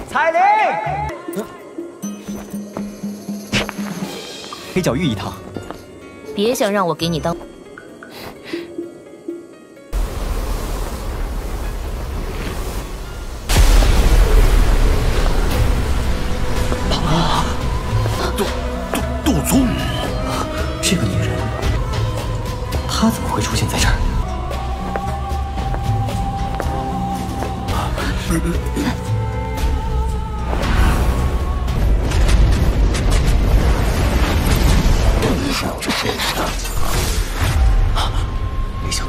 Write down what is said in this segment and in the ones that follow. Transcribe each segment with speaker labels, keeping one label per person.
Speaker 1: 彩铃，黑角玉一趟。
Speaker 2: 别想让我给你当。
Speaker 1: 杜宗，这个女人，她怎么会出现在这儿？没想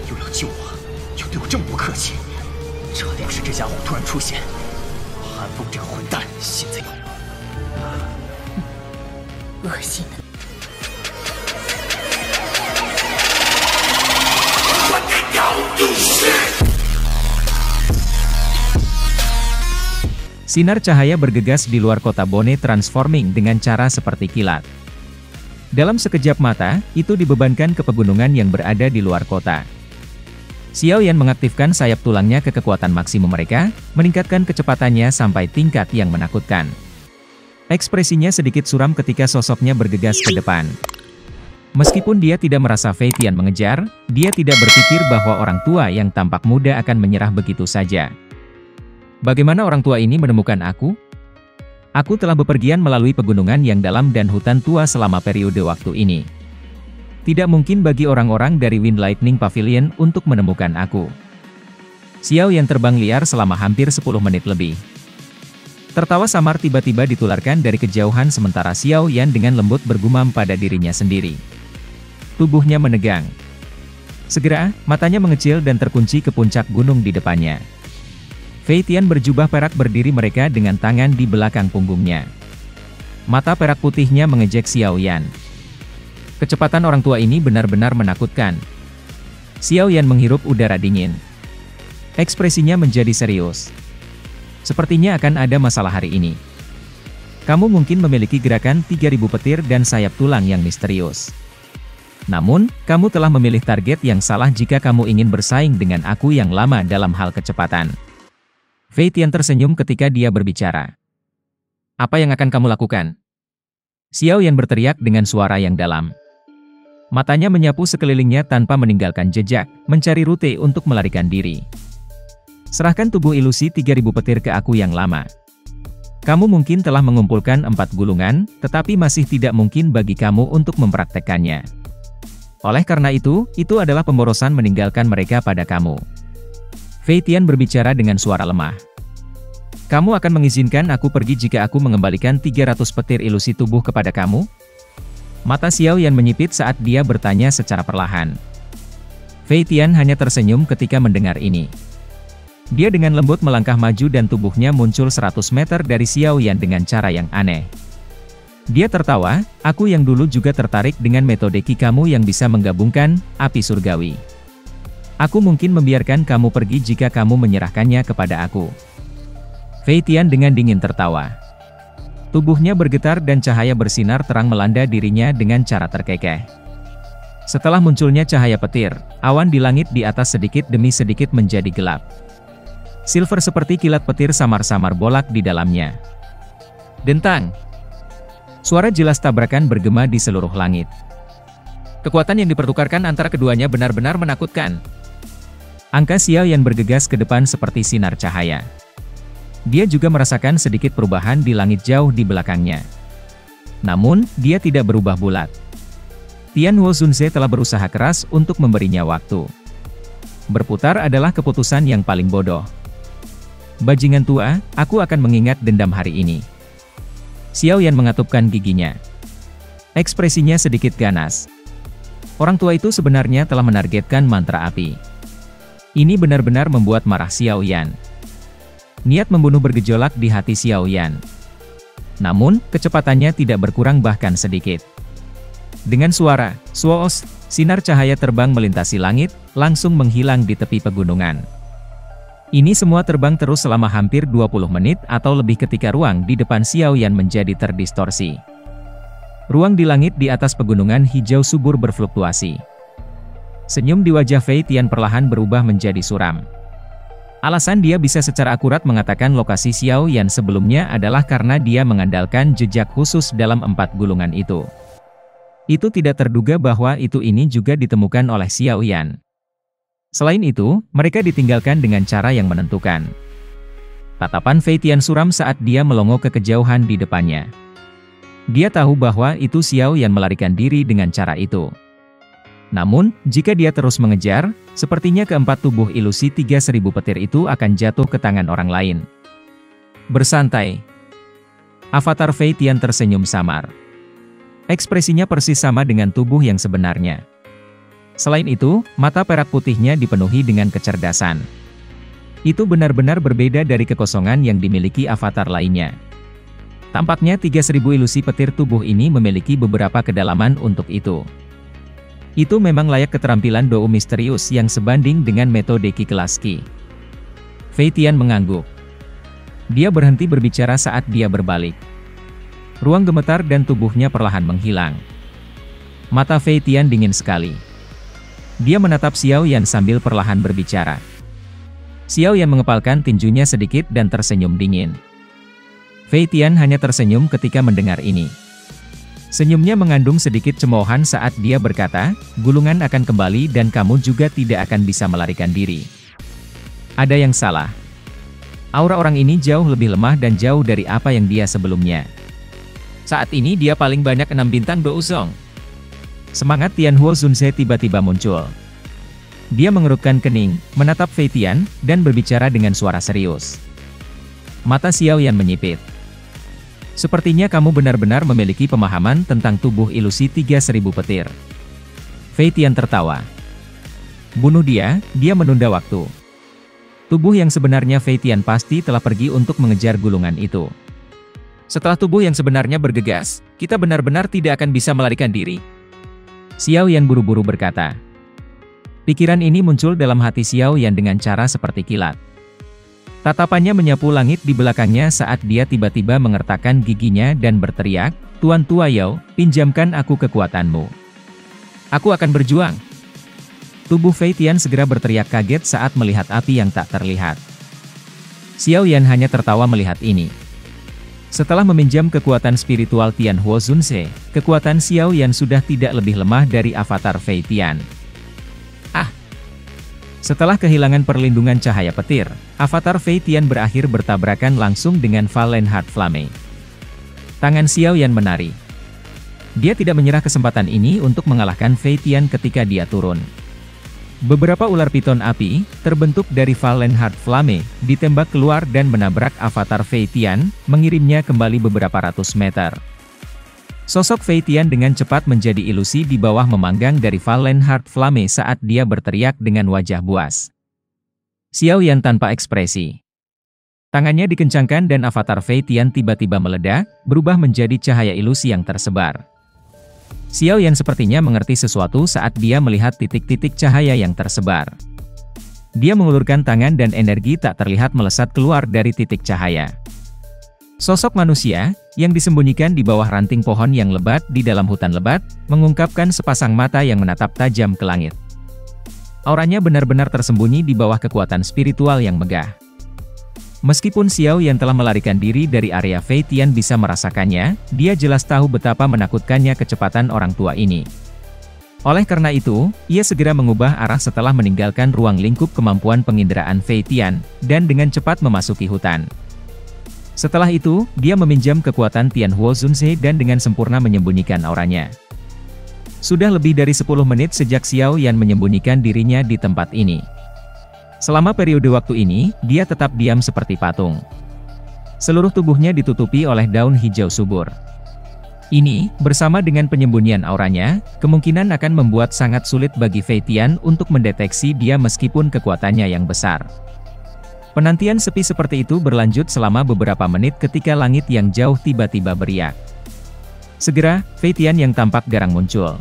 Speaker 1: 又要救我，又对我这么不客气，这要是这家伙突然出现，韩风这个混蛋现在
Speaker 2: 恶心的。
Speaker 3: Sinar cahaya bergegas di luar kota Bone transforming dengan cara seperti kilat. Dalam sekejap mata, itu dibebankan ke pegunungan yang berada di luar kota. Xiao Yan mengaktifkan sayap tulangnya ke kekuatan maksimum mereka, meningkatkan kecepatannya sampai tingkat yang menakutkan. Ekspresinya sedikit suram ketika sosoknya bergegas ke depan. Meskipun dia tidak merasa Fei Tian mengejar, dia tidak berpikir bahwa orang tua yang tampak muda akan menyerah begitu saja. Bagaimana orang tua ini menemukan aku? Aku telah bepergian melalui pegunungan yang dalam dan hutan tua selama periode waktu ini. Tidak mungkin bagi orang-orang dari Wind Lightning Pavilion untuk menemukan aku. Xiao Yan terbang liar selama hampir 10 menit lebih. Tertawa samar tiba-tiba ditularkan dari kejauhan sementara Xiao Yan dengan lembut bergumam pada dirinya sendiri. Tubuhnya menegang. Segera, matanya mengecil dan terkunci ke puncak gunung di depannya. Fei Tian berjubah perak berdiri mereka dengan tangan di belakang punggungnya. Mata perak putihnya mengejek Xiao Yan. Kecepatan orang tua ini benar-benar menakutkan. Xiao Yan menghirup udara dingin. Ekspresinya menjadi serius. Sepertinya akan ada masalah hari ini. Kamu mungkin memiliki gerakan 3000 petir dan sayap tulang yang misterius. Namun, kamu telah memilih target yang salah jika kamu ingin bersaing dengan aku yang lama dalam hal kecepatan. Fei Tian tersenyum ketika dia berbicara. Apa yang akan kamu lakukan? Xiao Yan berteriak dengan suara yang dalam. Matanya menyapu sekelilingnya tanpa meninggalkan jejak, mencari rute untuk melarikan diri. Serahkan tubuh ilusi 3000 petir ke aku yang lama. Kamu mungkin telah mengumpulkan 4 gulungan, tetapi masih tidak mungkin bagi kamu untuk mempraktekkannya. Oleh karena itu adalah pemborosan meninggalkan mereka pada kamu. Fei Tian berbicara dengan suara lemah. Kamu akan mengizinkan aku pergi jika aku mengembalikan 300 petir ilusi tubuh kepada kamu? Mata Xiao Yan menyipit saat dia bertanya secara perlahan. Fei Tian hanya tersenyum ketika mendengar ini. Dia dengan lembut melangkah maju dan tubuhnya muncul 100 meter dari Xiao Yan dengan cara yang aneh. Dia tertawa, aku yang dulu juga tertarik dengan metode Ki kamu yang bisa menggabungkan api surgawi. Aku mungkin membiarkan kamu pergi jika kamu menyerahkannya kepada aku. Fei Tian dengan dingin tertawa. Tubuhnya bergetar dan cahaya bersinar terang melanda dirinya dengan cara terkekeh. Setelah munculnya cahaya petir, awan di langit di atas sedikit demi sedikit menjadi gelap. Silver seperti kilat petir samar-samar bolak di dalamnya. Dentang! Suara jelas tabrakan bergema di seluruh langit. Kekuatan yang dipertukarkan antara keduanya benar-benar menakutkan. Angka Xiao Yan bergegas ke depan seperti sinar cahaya. Dia juga merasakan sedikit perubahan di langit jauh di belakangnya. Namun, dia tidak berubah bulat. Tian Huo Zunze telah berusaha keras untuk memberinya waktu. Berputar adalah keputusan yang paling bodoh. Bajingan tua, aku akan mengingat dendam hari ini. Xiao Yan mengatupkan giginya. Ekspresinya sedikit ganas. Orang tua itu sebenarnya telah menargetkan mantra api. Ini benar-benar membuat marah Xiao Yan. Niat membunuh bergejolak di hati Xiao Yan. Namun, kecepatannya tidak berkurang bahkan sedikit. Dengan suara, "Swoos", sinar cahaya terbang melintasi langit, langsung menghilang di tepi pegunungan. Ini semua terbang terus selama hampir 20 menit atau lebih ketika ruang di depan Xiao Yan menjadi terdistorsi. Ruang di langit di atas pegunungan hijau subur berfluktuasi. Senyum di wajah Fei Tian perlahan berubah menjadi suram. Alasan dia bisa secara akurat mengatakan lokasi Xiao Yan sebelumnya adalah karena dia mengandalkan jejak khusus dalam 4 gulungan itu. Itu tidak terduga bahwa ini juga ditemukan oleh Xiao Yan. Selain itu, mereka ditinggalkan dengan cara yang menentukan. Tatapan Fei Tian suram saat dia melongo ke kejauhan di depannya. Dia tahu bahwa itu Xiao Yan melarikan diri dengan cara itu. Namun, jika dia terus mengejar, sepertinya keempat tubuh ilusi 3000 petir itu akan jatuh ke tangan orang lain. Bersantai. Avatar Fei Tian tersenyum samar. Ekspresinya persis sama dengan tubuh yang sebenarnya. Selain itu, mata perak putihnya dipenuhi dengan kecerdasan. Itu benar-benar berbeda dari kekosongan yang dimiliki avatar lainnya. Tampaknya 3000 ilusi petir tubuh ini memiliki beberapa kedalaman untuk itu. Itu memang layak keterampilan Dou misterius yang sebanding dengan metode Ki kelas Ki. Fei Tian mengangguk. Dia berhenti berbicara saat dia berbalik. Ruang gemetar dan tubuhnya perlahan menghilang. Mata Fei Tian dingin sekali. Dia menatap Xiao Yan sambil perlahan berbicara. Xiao Yan mengepalkan tinjunya sedikit dan tersenyum dingin. Fei Tian hanya tersenyum ketika mendengar ini. Senyumnya mengandung sedikit cemoohan saat dia berkata, gulungan akan kembali dan kamu juga tidak akan bisa melarikan diri. Ada yang salah. Aura orang ini jauh lebih lemah dan jauh dari apa yang dia sebelumnya. Saat ini dia paling banyak 6 bintang Douzong. Semangat Tianhuo Zunze tiba-tiba muncul. Dia mengerutkan kening, menatap Fei Tian, dan berbicara dengan suara serius. Mata Xiao Yan menyipit. Sepertinya kamu benar-benar memiliki pemahaman tentang tubuh ilusi 3000 petir. Fei Tian tertawa. Bunuh dia menunda waktu. Tubuh yang sebenarnya Fei Tian pasti telah pergi untuk mengejar gulungan itu. Setelah tubuh yang sebenarnya bergegas, kita benar-benar tidak akan bisa melarikan diri. Xiao Yan buru-buru berkata. Pikiran ini muncul dalam hati Xiao Yan dengan cara seperti kilat. Tatapannya menyapu langit di belakangnya saat dia tiba-tiba mengertakkan giginya dan berteriak, Tuan Tua Yao, pinjamkan aku kekuatanmu. Aku akan berjuang. Tubuh Fei Tian segera berteriak kaget saat melihat api yang tak terlihat. Xiao Yan hanya tertawa melihat ini. Setelah meminjam kekuatan spiritual Tianhuo Zunze, kekuatan Xiao Yan sudah tidak lebih lemah dari avatar Fei Tian. Setelah kehilangan perlindungan cahaya petir, avatar Fei Tian berakhir bertabrakan langsung dengan Valen Heart Flame. Tangan Xiao Yan menari. Dia tidak menyerah kesempatan ini untuk mengalahkan Fei Tian ketika dia turun. Beberapa ular piton api, terbentuk dari Valen Heart Flame, ditembak keluar dan menabrak avatar Fei Tian, mengirimnya kembali beberapa ratus meter. Sosok Fei Tian dengan cepat menjadi ilusi di bawah memanggang dari Valen Heart Flame saat dia berteriak dengan wajah buas. Xiao Yan tanpa ekspresi. Tangannya dikencangkan dan avatar Fei Tian tiba-tiba meledak, berubah menjadi cahaya ilusi yang tersebar. Xiao Yan sepertinya mengerti sesuatu saat dia melihat titik-titik cahaya yang tersebar. Dia mengulurkan tangan dan energi tak terlihat melesat keluar dari titik cahaya. Sosok manusia, yang disembunyikan di bawah ranting pohon yang lebat di dalam hutan lebat, mengungkapkan sepasang mata yang menatap tajam ke langit. Auranya benar-benar tersembunyi di bawah kekuatan spiritual yang megah. Meskipun Xiao Yan telah melarikan diri dari area Fei Tian bisa merasakannya, dia jelas tahu betapa menakutkannya kecepatan orang tua ini. Oleh karena itu, ia segera mengubah arah setelah meninggalkan ruang lingkup kemampuan penginderaan Fei Tian, dan dengan cepat memasuki hutan. Setelah itu, dia meminjam kekuatan Tianhuo Zunze dan dengan sempurna menyembunyikan auranya. Sudah lebih dari 10 menit sejak Xiao Yan menyembunyikan dirinya di tempat ini. Selama periode waktu ini, dia tetap diam seperti patung. Seluruh tubuhnya ditutupi oleh daun hijau subur. Ini, bersama dengan penyembunyian auranya, kemungkinan akan membuat sangat sulit bagi Fei Tian untuk mendeteksi dia meskipun kekuatannya yang besar. Penantian sepi seperti itu berlanjut selama beberapa menit ketika langit yang jauh tiba-tiba beriak. Segera, Fei Tian yang tampak garang muncul.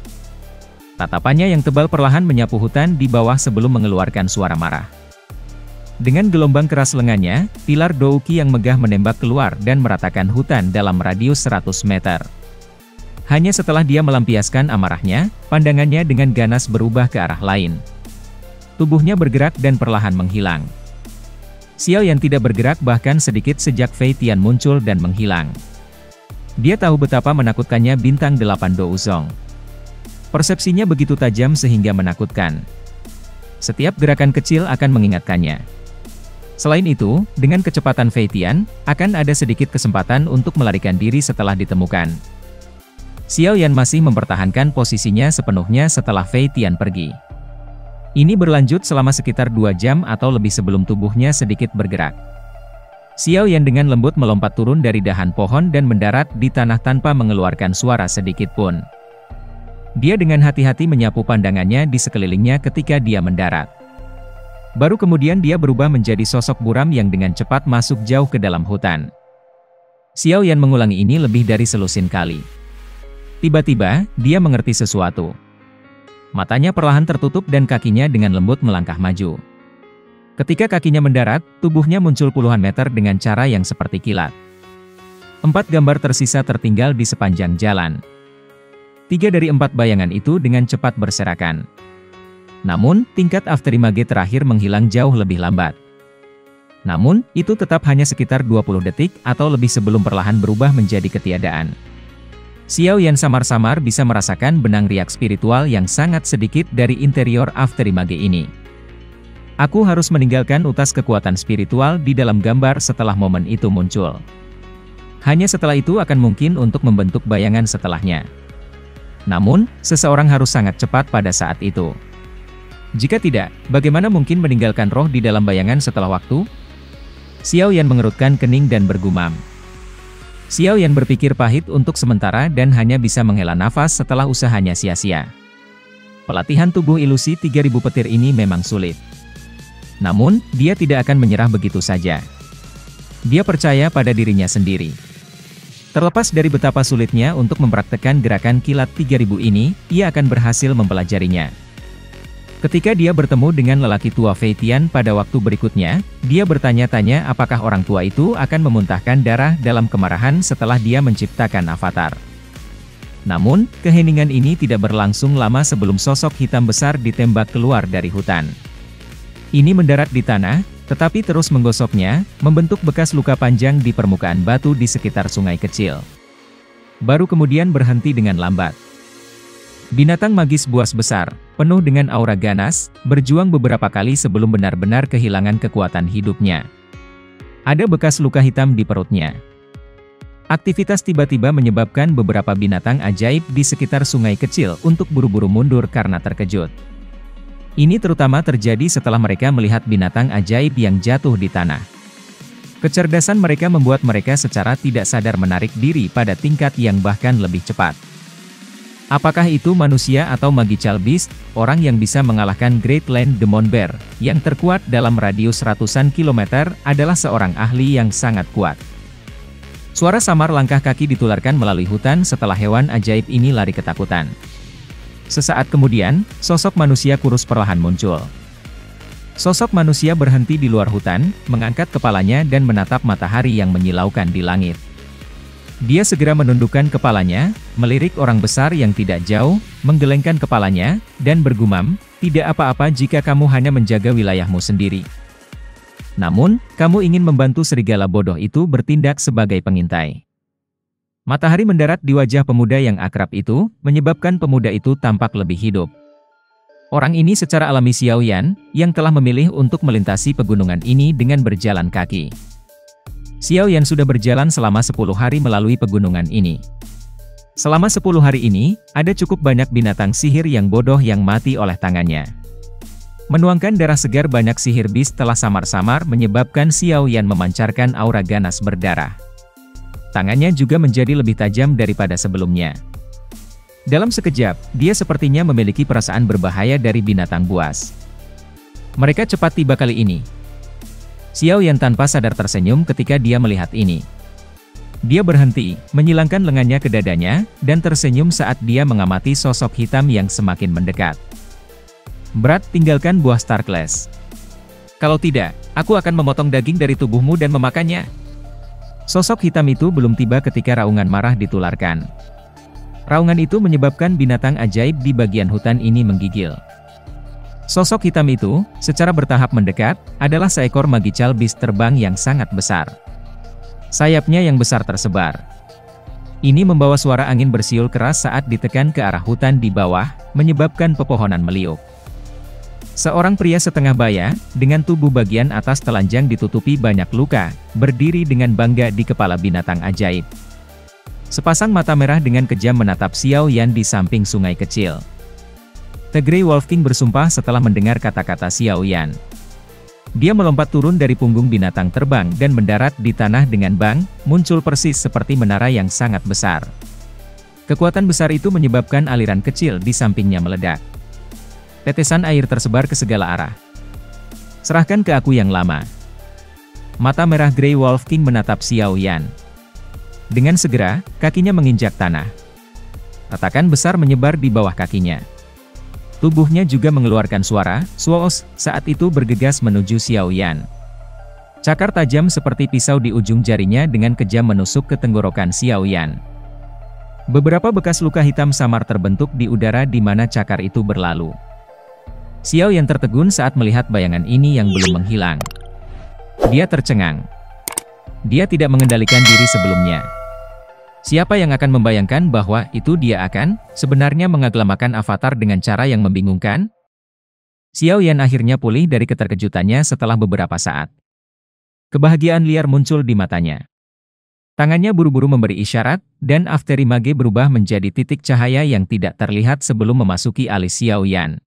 Speaker 3: Tatapannya yang tebal perlahan menyapu hutan di bawah sebelum mengeluarkan suara marah. Dengan gelombang keras lengannya, pilar Douki yang megah menembak keluar dan meratakan hutan dalam radius 100 meter. Hanya setelah dia melampiaskan amarahnya, pandangannya dengan ganas berubah ke arah lain. Tubuhnya bergerak dan perlahan menghilang. Xiao Yan tidak bergerak bahkan sedikit sejak Fei Tian muncul dan menghilang. Dia tahu betapa menakutkannya bintang 8 Douzong. Persepsinya begitu tajam sehingga menakutkan. Setiap gerakan kecil akan mengingatkannya. Selain itu, dengan kecepatan Fei Tian, akan ada sedikit kesempatan untuk melarikan diri setelah ditemukan. Xiao Yan masih mempertahankan posisinya sepenuhnya setelah Fei Tian pergi. Ini berlanjut selama sekitar 2 jam atau lebih sebelum tubuhnya sedikit bergerak. Xiao Yan dengan lembut melompat turun dari dahan pohon dan mendarat di tanah tanpa mengeluarkan suara sedikit pun. Dia dengan hati-hati menyapu pandangannya di sekelilingnya ketika dia mendarat. Baru kemudian dia berubah menjadi sosok buram yang dengan cepat masuk jauh ke dalam hutan. Xiao Yan mengulangi ini lebih dari selusin kali. Tiba-tiba, dia mengerti sesuatu. Matanya perlahan tertutup dan kakinya dengan lembut melangkah maju. Ketika kakinya mendarat, tubuhnya muncul puluhan meter dengan cara yang seperti kilat. 4 gambar tersisa tertinggal di sepanjang jalan. 3 dari 4 bayangan itu dengan cepat berserakan. Namun, tingkat afterimage terakhir menghilang jauh lebih lambat. Namun, itu tetap hanya sekitar 20 detik atau lebih sebelum perlahan berubah menjadi ketiadaan. Xiao Yan samar-samar bisa merasakan benang riak spiritual yang sangat sedikit dari interior afterimage ini. Aku harus meninggalkan utas kekuatan spiritual di dalam gambar setelah momen itu muncul. Hanya setelah itu akan mungkin untuk membentuk bayangan setelahnya. Namun, seseorang harus sangat cepat pada saat itu. Jika tidak, bagaimana mungkin meninggalkan roh di dalam bayangan setelah waktu? Xiao Yan mengerutkan kening dan bergumam. Xiao Yan berpikir pahit untuk sementara dan hanya bisa menghela nafas setelah usahanya sia-sia. Pelatihan tubuh ilusi 3000 petir ini memang sulit. Namun, dia tidak akan menyerah begitu saja. Dia percaya pada dirinya sendiri. Terlepas dari betapa sulitnya untuk mempraktekkan gerakan kilat 3000 ini, ia akan berhasil mempelajarinya. Ketika dia bertemu dengan lelaki tua Fei Tian pada waktu berikutnya, dia bertanya-tanya apakah orang tua itu akan memuntahkan darah dalam kemarahan setelah dia menciptakan avatar. Namun, keheningan ini tidak berlangsung lama sebelum sosok hitam besar ditembak keluar dari hutan. Ini mendarat di tanah, tetapi terus menggosoknya, membentuk bekas luka panjang di permukaan batu di sekitar sungai kecil. Baru kemudian berhenti dengan lambat. Binatang magis buas besar, penuh dengan aura ganas, berjuang beberapa kali sebelum benar-benar kehilangan kekuatan hidupnya. Ada bekas luka hitam di perutnya. Aktivitas tiba-tiba menyebabkan beberapa binatang ajaib di sekitar sungai kecil untuk buru-buru mundur karena terkejut. Ini terutama terjadi setelah mereka melihat binatang ajaib yang jatuh di tanah. Kecerdasan mereka membuat mereka secara tidak sadar menarik diri pada tingkat yang bahkan lebih cepat. Apakah itu manusia atau Magical Beast, orang yang bisa mengalahkan Great Land Demon Bear, yang terkuat dalam radius ratusan kilometer, adalah seorang ahli yang sangat kuat. Suara samar langkah kaki ditularkan melalui hutan setelah hewan ajaib ini lari ketakutan. Sesaat kemudian, sosok manusia kurus perlahan muncul. Sosok manusia berhenti di luar hutan, mengangkat kepalanya dan menatap matahari yang menyilaukan di langit. Dia segera menundukkan kepalanya, melirik orang besar yang tidak jauh, menggelengkan kepalanya, dan bergumam, "Tidak apa-apa jika kamu hanya menjaga wilayahmu sendiri. Namun, kamu ingin membantu serigala bodoh itu bertindak sebagai pengintai." Matahari mendarat di wajah pemuda yang akrab itu, menyebabkan pemuda itu tampak lebih hidup. Orang ini secara alami Xiao Yan, yang telah memilih untuk melintasi pegunungan ini dengan berjalan kaki. Xiao Yan sudah berjalan selama 10 hari melalui pegunungan ini. Selama 10 hari ini, ada cukup banyak binatang sihir yang bodoh yang mati oleh tangannya. Menuangkan darah segar banyak sihir beast telah samar-samar menyebabkan Xiao Yan memancarkan aura ganas berdarah. Tangannya juga menjadi lebih tajam daripada sebelumnya. Dalam sekejap, dia sepertinya memiliki perasaan berbahaya dari binatang buas. Mereka cepat tiba kali ini. Xiao Yan tanpa sadar tersenyum ketika dia melihat ini. Dia berhenti, menyilangkan lengannya ke dadanya, dan tersenyum saat dia mengamati sosok hitam yang semakin mendekat. "Berat tinggalkan buah Star Class. Kalau tidak, aku akan memotong daging dari tubuhmu dan memakannya. Sosok hitam itu belum tiba ketika raungan marah ditularkan. Raungan itu menyebabkan binatang ajaib di bagian hutan ini menggigil. Sosok hitam itu, secara bertahap mendekat, adalah seekor magical beast terbang yang sangat besar. Sayapnya yang besar tersebar. Ini membawa suara angin bersiul keras saat ditekan ke arah hutan di bawah, menyebabkan pepohonan meliuk. Seorang pria setengah baya, dengan tubuh bagian atas telanjang ditutupi banyak luka, berdiri dengan bangga di kepala binatang ajaib. Sepasang mata merah dengan kejam menatap Xiao Yan di samping sungai kecil. The Grey Wolf King bersumpah setelah mendengar kata-kata Xiao Yan. Dia melompat turun dari punggung binatang terbang dan mendarat di tanah dengan bang, muncul persis seperti menara yang sangat besar. Kekuatan besar itu menyebabkan aliran kecil di sampingnya meledak. Tetesan air tersebar ke segala arah. Serahkan ke aku yang lama. Mata merah Grey Wolf King menatap Xiao Yan. Dengan segera, kakinya menginjak tanah. Retakan besar menyebar di bawah kakinya. Tubuhnya juga mengeluarkan suara, "Swoos," saat itu bergegas menuju Xiao Yan. Cakar tajam seperti pisau di ujung jarinya dengan kejam menusuk ke tenggorokan Xiao Yan. Beberapa bekas luka hitam samar terbentuk di udara di mana cakar itu berlalu. Xiao Yan tertegun saat melihat bayangan ini yang belum menghilang. Dia tercengang. Dia tidak mengendalikan diri sebelumnya. Siapa yang akan membayangkan bahwa itu dia akan sebenarnya mengaglamakan avatar dengan cara yang membingungkan? Xiao Yan akhirnya pulih dari keterkejutannya setelah beberapa saat. Kebahagiaan liar muncul di matanya. Tangannya buru-buru memberi isyarat, dan Afterimage berubah menjadi titik cahaya yang tidak terlihat sebelum memasuki alis Xiao Yan.